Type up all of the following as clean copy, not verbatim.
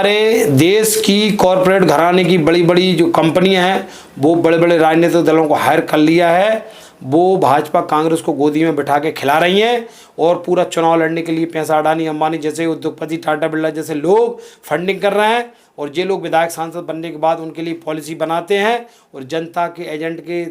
हमारे देश की कॉरपोरेट घराने की बड़ी बड़ी जो कंपनियां हैं वो बड़े बड़े राजनीतिक दलों को हायर कर लिया है। वो भाजपा कांग्रेस को गोदी में बिठा के खिला रही हैं और पूरा चुनाव लड़ने के लिए पैसा अडानी अंबानी जैसे उद्योगपति टाटा बिरला जैसे लोग फंडिंग कर रहे हैं। और ये लोग विधायक सांसद बनने के बाद उनके लिए पॉलिसी बनाते हैं और जनता के एजेंट के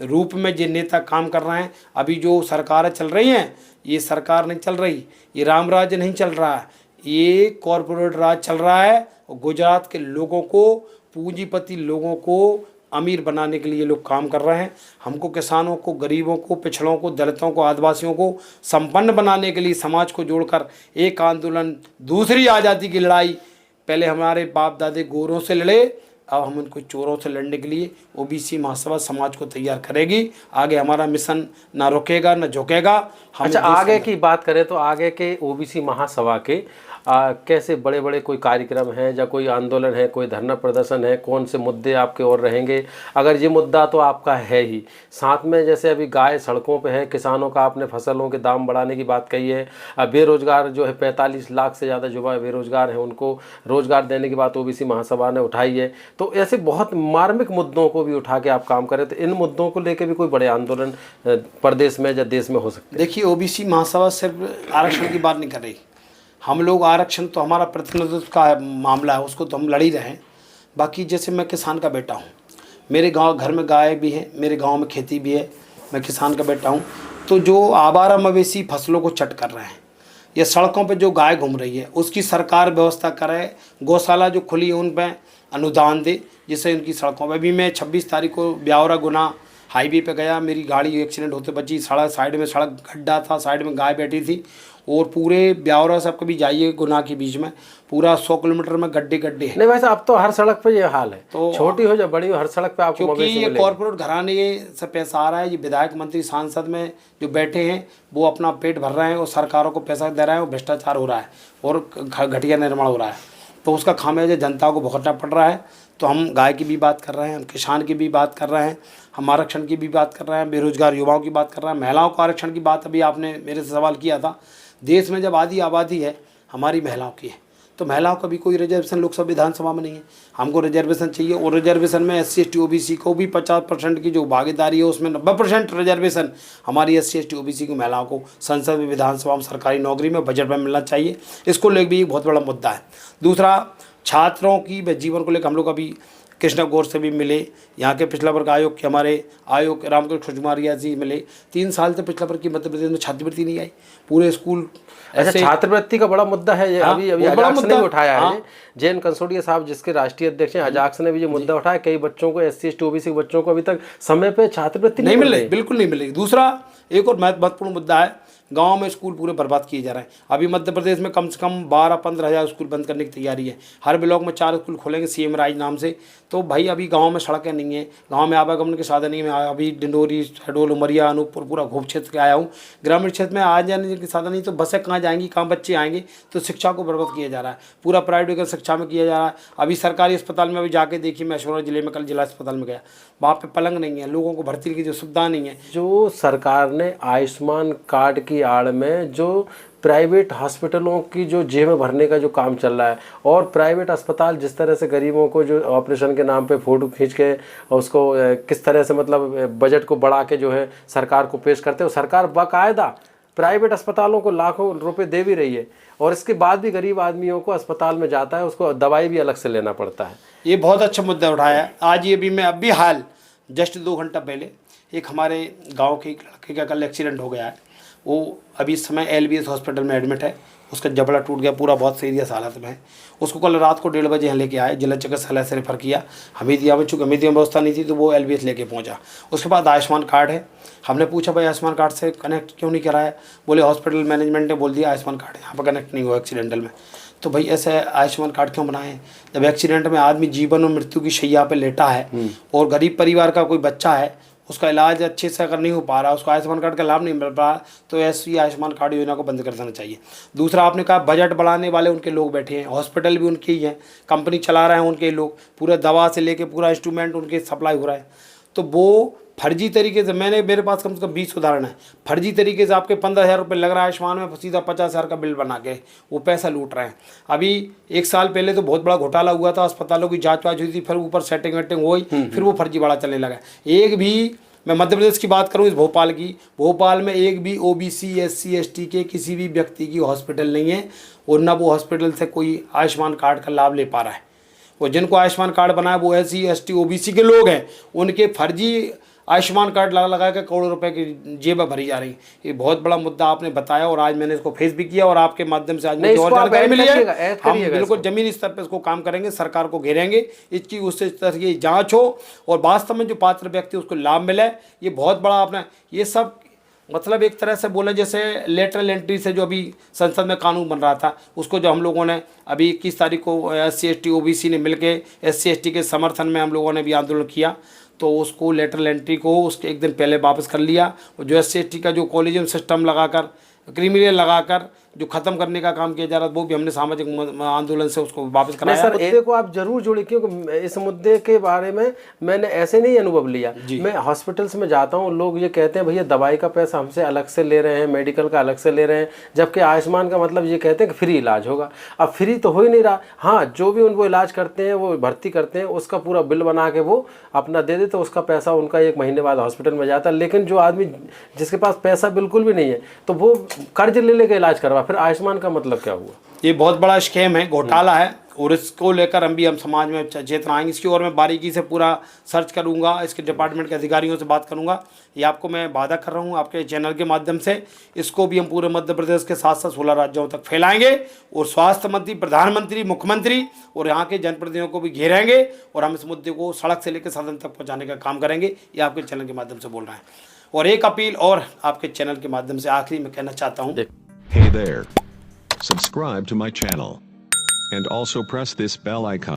रूप में ये नेता काम कर रहे हैं। अभी जो सरकारें चल रही हैं ये सरकार नहीं चल रही, ये राम राज्य नहीं चल रहा है, ये कॉरपोरेट राज चल रहा है। और गुजरात के लोगों को, पूंजीपति लोगों को अमीर बनाने के लिए लोग काम कर रहे हैं। हमको किसानों को, गरीबों को, पिछड़ों को, दलितों को, आदिवासियों को संपन्न बनाने के लिए समाज को जोड़कर एक आंदोलन, दूसरी आज़ादी की लड़ाई, पहले हमारे बाप दादे गोरों से लड़े, अब हम उनको चोरों से लड़ने के लिए ओबीसी महासभा समाज को तैयार करेगी। आगे हमारा मिशन ना रुकेगा ना झुकेगा। अच्छा, आगे की बात करें तो आगे के ओबीसी महासभा के कैसे बड़े बड़े कोई कार्यक्रम हैं या कोई आंदोलन है, कोई धरना प्रदर्शन है, कौन से मुद्दे आपके और रहेंगे? अगर ये मुद्दा तो आपका है ही, साथ में जैसे अभी गाय सड़कों पे है, किसानों का आपने फसलों के दाम बढ़ाने की बात कही है, बेरोजगार जो है 45 लाख से ज़्यादा युवा बेरोजगार हैं, उनको रोजगार देने की बात ओबीसी महासभा ने उठाई है। तो ऐसे बहुत मार्मिक मुद्दों को भी उठा के आप काम करें, तो इन मुद्दों को लेकर भी कोई बड़े आंदोलन प्रदेश में या देश में हो सकते हैं? देखिए, ओबीसी महासभा सिर्फ आरक्षण की बात नहीं कर रही। हम लोग आरक्षण तो हमारा प्रतिनिधित्व का मामला है, उसको तो हम लड़ ही रहे हैं। बाकी जैसे मैं किसान का बेटा हूँ, मेरे गांव घर में गाय भी है, मेरे गांव में खेती भी है, मैं किसान का बेटा हूँ। तो जो आवारा मवेशी फसलों को चट कर रहे हैं या सड़कों पे जो गाय घूम रही है उसकी सरकार व्यवस्था करे, गौशाला जो खुली है उन पर अनुदान दे जिससे उनकी सड़कों पर। अभी मैं 26 तारीख को ब्यावरा गुना हाईवे पे गया, मेरी गाड़ी एक्सीडेंट होते बची। सड़क साइड में सड़क गड्ढा था, साइड में गाय बैठी थी और पूरे ब्यावरा से आप कभी जाइए गुना के बीच में पूरा 100 किलोमीटर में गड्ढे गड्ढे हैं। नहीं वैसे अब तो हर सड़क पे ये हाल है, तो छोटी हो या बड़ी हो हर सड़क पे आपको क्योंकि मवेशी ये मिलेंगे। कॉर्पोरेट घराने से पैसा आ रहा है। ये विधायक मंत्री सांसद में जो बैठे हैं वो अपना पेट भर रहे हैं और सरकारों को पैसा दे रहे हैं और भ्रष्टाचार हो रहा है और घटिया निर्माण हो रहा है। तो उसका खामियाजा जनता को भुगतना पड़ रहा है। तो हम गाय की भी बात कर रहे हैं, हम किसान की भी बात कर रहे हैं, हम आरक्षण की भी बात कर रहे हैं, बेरोजगार युवाओं की बात कर रहे हैं, महिलाओं को आरक्षण की बात अभी आपने मेरे से सवाल किया था। देश में जब आधी आबादी है हमारी महिलाओं की है, तो महिलाओं का भी कोई रिजर्वेशन लोकसभा विधानसभा में नहीं है। हमको रिजर्वेशन चाहिए और रिजर्वेशन में SC ST OBC को भी 50% की जो भागीदारी है उसमें 90% रिजर्वेशन हमारी SC ST OBC की महिलाओं को संसद में, विधानसभा में, सरकारी नौकरी में, बजट में मिलना चाहिए। इसको लेकर भी एक बहुत बड़ा मुद्दा है। दूसरा, छात्रों की जीवन को लेकर हम लोग अभी कृष्णा गौर से भी मिले, यहाँ के पिछला वर्ग आयोग के हमारे आयोग रामकृष्ण खुजमारिया जी मिले। 3 साल से पिछला वर्ग की मध्य प्रदेश में छात्रवृत्ति नहीं आई, पूरे स्कूल। अच्छा, छात्रवृत्ति का बड़ा मुद्दा है ये। अभी अजाक्स ने भी उठाया है, जैन कंसोडिया साहब जिसके राष्ट्रीय अध्यक्ष हैं, अजाक्स ने भी ये मुद्दा उठाया। कई बच्चों को SC ST OBC बच्चों को अभी तक समय पे छात्रवृत्ति नहीं मिल रही, बिल्कुल नहीं मिलेगी। दूसरा एक और महत्वपूर्ण मुद्दा है, गांव में स्कूल पूरे बर्बाद किए जा रहे हैं। अभी मध्य प्रदेश में कम से कम 12-15 हज़ार स्कूल बंद करने की तैयारी है। हर ब्लॉक में 4 स्कूल खोलेंगे CM राज नाम से। तो भाई अभी गांव में सड़कें नहीं है, गांव में आवागमन के साधन नहीं है। अभी डिंडोरी, शहडोल, उमरिया, अनूपपुर पूरा घोप क्षेत्र के आया हूँ। ग्रामीण क्षेत्र में आ जाने के साधन नहीं, तो बसें कहाँ जाएंगी, कहाँ बच्चे आएंगे। तो शिक्षा को बर्बाद किया जा रहा है, पूरा प्राइवेट शिक्षा में किया जा रहा है। अभी सरकारी अस्पताल में अभी जाके देखिए, मैं ऐश्वर्या जिले में कल जिला अस्पताल में गया, वहाँ पे पलंग नहीं है, लोगों को भर्ती की जो सुविधा नहीं है। जो सरकार ने आयुष्मान कार्ड की आड़ में जो प्राइवेट हॉस्पिटलों की जो जेब भरने का जो काम चल रहा है और प्राइवेट अस्पताल जिस तरह से गरीबों को जो ऑपरेशन के नाम पे फोटो खींच के उसको किस तरह से मतलब बजट को बढ़ा के जो है सरकार को पेश करते हो, सरकार बाकायदा प्राइवेट अस्पतालों को लाखों रुपए दे भी रही है और इसके बाद भी गरीब आदमियों को अस्पताल में जाता है, उसको दवाई भी अलग से लेना पड़ता है। ये बहुत अच्छा मुद्दा उठाया है। आज ये भी मैं अभी हाल जस्ट 2 घंटा पहले एक हमारे गांव के एक लड़के का कल एक्सीडेंट हो गया है। वो अभी इस समय LBS हॉस्पिटल में एडमिट है, उसका जबड़ा टूट गया, पूरा बहुत सीरियस हालत में है। उसको कल रात को 1:30 बजे यहाँ लेके आए, जिला चिकित्सालय से रेफर किया हमीदिया में। चूँकि हमीदिया में व्यवस्था नहीं थी तो वो LBS लेके पहुँचा। उसके बाद आयुष्मान कार्ड है। हमने पूछा भाई आयुष्मान कार्ड से कनेक्ट क्यों नहीं कराया, बोले हॉस्पिटल मैनेजमेंट ने बोल दिया आयुष्मान कार्ड यहाँ पर कनेक्ट नहीं हुआ एक्सीडेंटल में। तो भाई ऐसे आयुष्मान कार्ड क्यों बनाए जब एक्सीडेंट में आदमी जीवन और मृत्यु की शैया पे लेटा है और गरीब परिवार का कोई बच्चा है, उसका इलाज अच्छे से अगर नहीं हो पा रहा, उसको आयुष्मान कार्ड का लाभ नहीं मिल रहा, तो ऐसी आयुष्मान कार्ड योजना को बंद कर देना चाहिए। दूसरा, आपने कहा बजट बढ़ाने वाले उनके लोग बैठे हैं, हॉस्पिटल भी उनके ही हैं, कंपनी चला रहे हैं उनके लोग, पूरा दवा से लेके पूरा इंस्ट्रूमेंट उनके सप्लाई हो रहा है। तो वो फर्जी तरीके से मेरे पास कम से कम 20 उदाहरण है। फर्जी तरीके से आपके 15,000 रुपये लग रहा है आयुष्मान में, सीधा 50,000 का बिल बना के वो पैसा लूट रहे हैं। अभी 1 साल पहले तो बहुत बड़ा घोटाला हुआ था, अस्पतालों की जाँच वाँच हुई थी, फिर ऊपर सेटिंग वेटिंग हुई, फिर वो फर्जी बड़ा चलने लगा। एक भी, मैं मध्य प्रदेश की बात करूं, इस भोपाल की, भोपाल में एक भी OBC SC ST के किसी भी व्यक्ति की हॉस्पिटल नहीं है, और ना वो हॉस्पिटल से कोई आयुष्मान कार्ड का लाभ ले पा रहा है। और जिनको आयुष्मान कार्ड बनाया वो SC ST OBC के लोग हैं, उनके फर्जी आयुष्मान कार्ड लगा के करोड़ों रुपए की जेबें भरी जा रही। ये बहुत बड़ा मुद्दा आपने बताया, और आज मैंने इसको फेस भी किया, और आपके माध्यम से आज मुझे और जानकारी मिली है। हम बिल्कुल जमीनी स्तर पर इसको काम करेंगे, सरकार को घेरेंगे, इसकी उससे तरह की जाँच हो, और वास्तव में जो पात्र व्यक्ति उसको लाभ मिले। ये बहुत बड़ा आपने ये सब मतलब एक तरह से बोले जैसे लेटरल एंट्री से जो अभी संसद में कानून बन रहा था, उसको जो हम लोगों ने अभी 21 तारीख को SC ST OBC ने मिलके SC ST के समर्थन में हम लोगों ने भी आंदोलन किया, तो उसको लेटरल एंट्री को उसके एक दिन पहले वापस कर लिया। और जो SC ST का जो कॉलेजियम सिस्टम लगाकर, क्रिमिनल लगाकर जो खत्म करने का काम किया जा रहा है, वो भी हमने सामाजिक आंदोलन से उसको वापस कराया। सर मुद्दे को आप जरूर जोड़िए, क्योंकि इस मुद्दे के बारे में मैंने ऐसे नहीं अनुभव लिया। मैं हॉस्पिटल्स में जाता हूँ, लोग ये कहते हैं भैया दवाई का पैसा हमसे अलग से ले रहे हैं, मेडिकल का अलग से ले रहे हैं, जबकि आयुष्मान का मतलब ये कहते हैं कि फ्री इलाज होगा। अब फ्री तो हो ही नहीं रहा। हाँ, जो भी उनको इलाज करते हैं, वो भर्ती करते हैं, उसका पूरा बिल बना के वो अपना दे देते, उसका पैसा उनका 1 महीने बाद हॉस्पिटल में जाता है। लेकिन जो आदमी जिसके पास पैसा बिल्कुल भी नहीं है, तो वो कर्ज ले लेके इलाज करवा, फिर आयुष्मान का मतलब क्या हुआ? ये बहुत बड़ा स्कैम है, घोटाला है, और इसको लेकर हम समाज में चेतना आएंगे। इसकी और मैं बारीकी से पूरा सर्च करूंगा, इसके डिपार्टमेंट के अधिकारियों से बात करूंगा। ये आपको मैं वादा कर रहा हूं आपके चैनल के माध्यम से, इसको भी हम पूरे मध्य प्रदेश के साथ साथ 16 राज्यों तक फैलाएंगे, और स्वास्थ्य मंत्री, प्रधानमंत्री, मुख्यमंत्री और यहाँ के जनप्रतिनिधियों को भी घेरेंगे, और हम इस मुद्दे को सड़क से लेकर सदन तक पहुँचाने का काम करेंगे। ये आपके चैनल के माध्यम से बोल रहे हैं। और एक अपील और आपके चैनल के माध्यम से आखिरी में कहना चाहता हूँ। Hey there. Subscribe to my channel. And also press this bell icon.